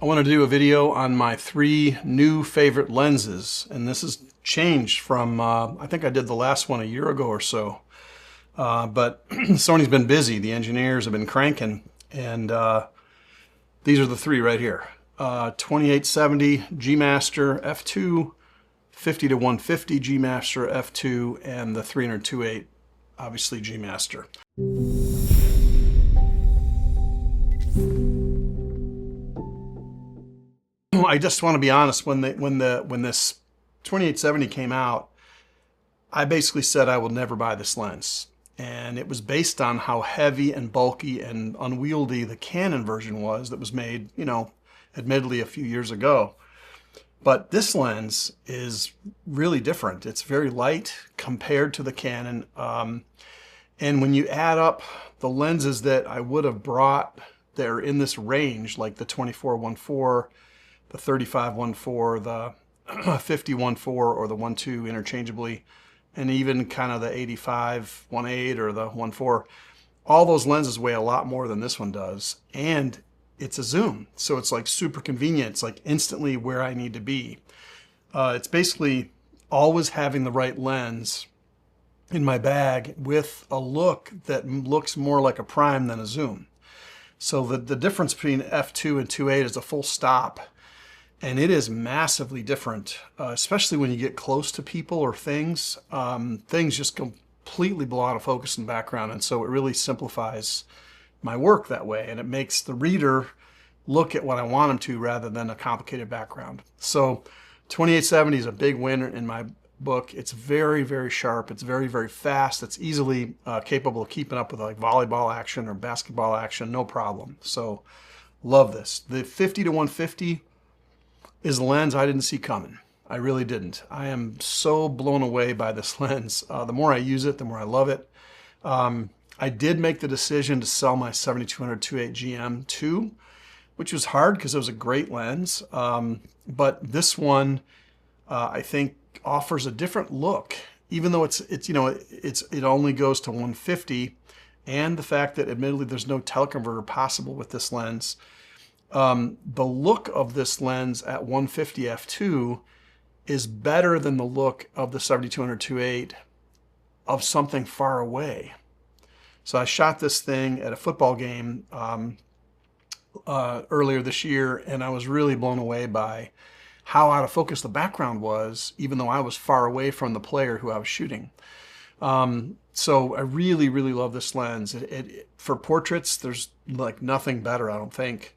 I want to do a video on my 3 new favorite lenses, and this has changed from, I think I did the last one a year ago or so. But Sony's been busy, the engineers have been cranking, and these are the 3 right here. 2870 G Master f2, 50 to 150 G Master f2, and the 300-2.8, obviously G Master. I just want to be honest, when this 2870 came out, I basically said I will never buy this lens. And it was based on how heavy and bulky and unwieldy the Canon version was that was made, you know, admittedly a few years ago. But this lens is really different. It's very light compared to the Canon. And when you add up the lenses that I would have brought that are in this range, like the 24-1.4, the 35-1.4, the 50-1.4, or the 1.2 interchangeably, and even kind of the 85-1.8 or the 1.4, all those lenses weigh a lot more than this one does. And it's a zoom, so it's like super convenient. It's like instantly where I need to be. It's basically always having the right lens in my bag with a look that looks more like a prime than a zoom. So the difference between f2 and 2.8 is a full stop. And it is massively different, especially when you get close to people or things. Things just completely blow out of focus in the background, and so it really simplifies my work that way, and it makes the reader look at what I want them to rather than a complicated background. So 2870 is a big winner in my book. It's very, very sharp. It's very, very fast. It's easily capable of keeping up with like volleyball action or basketball action, no problem. So love this. The 50 to 150 is a lens I didn't see coming. I really didn't. I am so blown away by this lens. The more I use it, the more I love it. I did make the decision to sell my 7200 2.8 GM2, which was hard because it was a great lens. But this one, I think, offers a different look, even though it only goes to 150, and the fact that admittedly there's no teleconverter possible with this lens. The look of this lens at 150 f2 is better than the look of the 7200 2.8 of something far away. So I shot this thing at a football game earlier this year, and I was really blown away by how out of focus the background was, even though I was far away from the player who I was shooting. So I really, really love this lens. For portraits, there's like nothing better, I don't think.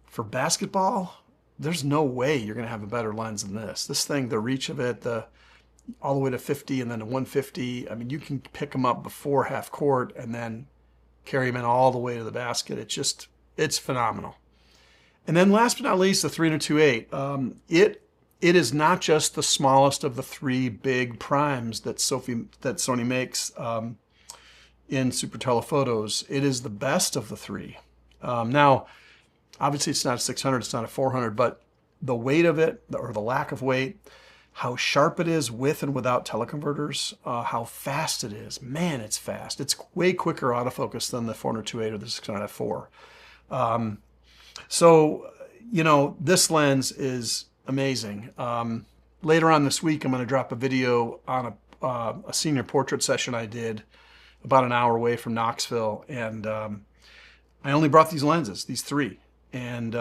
For basketball, there's no way you're going to have a better lens than this. This thing, the reach of it, all the way to 50 and then to 150, I mean, you can pick them up before half court and then carry them in all the way to the basket. It's phenomenal. And then last but not least, the 300-2.8. It is not just the smallest of the 3 big primes that Sony makes in super telephotos. It is the best of the 3. Now, obviously, it's not a 600, it's not a 400, but the weight of it, or the lack of weight, how sharp it is with and without teleconverters, how fast it is. Man, it's fast. It's way quicker autofocus than the 400-2.8 or the 600 f4. So, you know, this lens is amazing. Later on this week, I'm going to drop a video on a senior portrait session I did about an hour away from Knoxville, and I only brought these lenses, these 3. And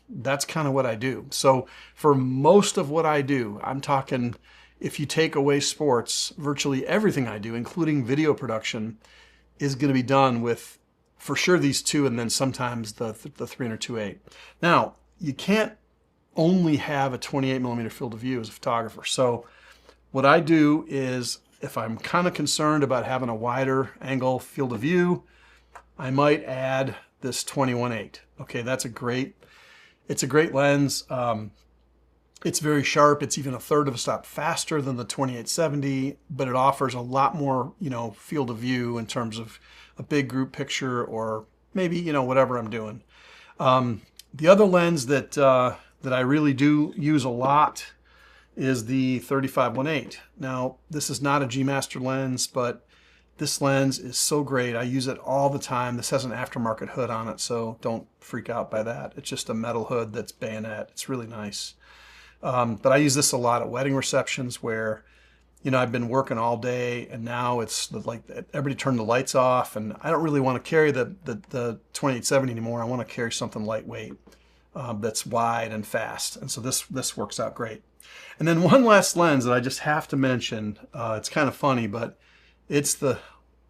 that's kind of what I do. So for most of what I do, I'm talking, if you take away sports, virtually everything I do, including video production, is going to be done with, for sure, these 2, and then sometimes the 300-2.8. Now, you can't only have a 28mm field of view as a photographer. So what I do is, if I'm kind of concerned about having a wider angle field of view, I might add this 21.8. Okay, it's a great lens. It's very sharp. It's even a third of a stop faster than the 2870, but it offers a lot more, you know, field of view in terms of a big group picture, or maybe, you know, whatever I'm doing. The other lens that I really do use a lot is the 35-1.8. Now, this is not a G Master lens, but this lens is so great. I use it all the time. This has an aftermarket hood on it, so don't freak out by that. It's just a metal hood that's bayonet. It's really nice. But I use this a lot at wedding receptions where, you know, I've been working all day and now it's like everybody turned the lights off and I don't really want to carry the 2870 anymore. I want to carry something lightweight that's wide and fast. And so this works out great. And then one last lens that I just have to mention. It's kind of funny, but it's the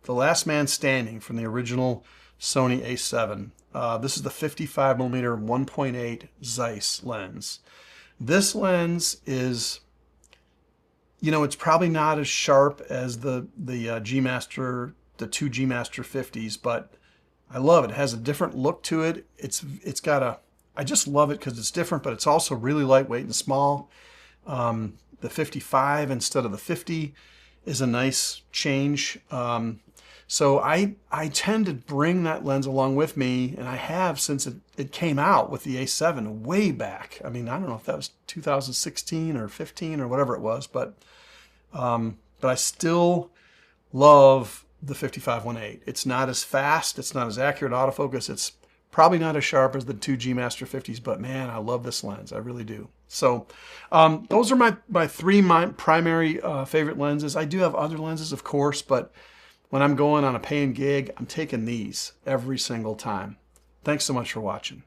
last man standing from the original Sony a7. This is the 55mm 1.8 Zeiss lens. This lens is, you know, it's probably not as sharp as the G Master, the two G Master 50s, but I love it. It has a different look to it. It's got a, I just love it because it's different, but it's also really lightweight and small. The 55 instead of the 50 is a nice change. So I tend to bring that lens along with me, and I have since it came out with the A7 way back. I mean, I don't know if that was 2016 or 15 or whatever it was, but I still love the 55-1.8. It's not as fast, it's not as accurate autofocus, it's probably not as sharp as the two G Master 50s, but man, I love this lens, I really do. So those are my three primary favorite lenses. I do have other lenses, of course, but when I'm going on a paying gig, I'm taking these every single time. Thanks so much for watching.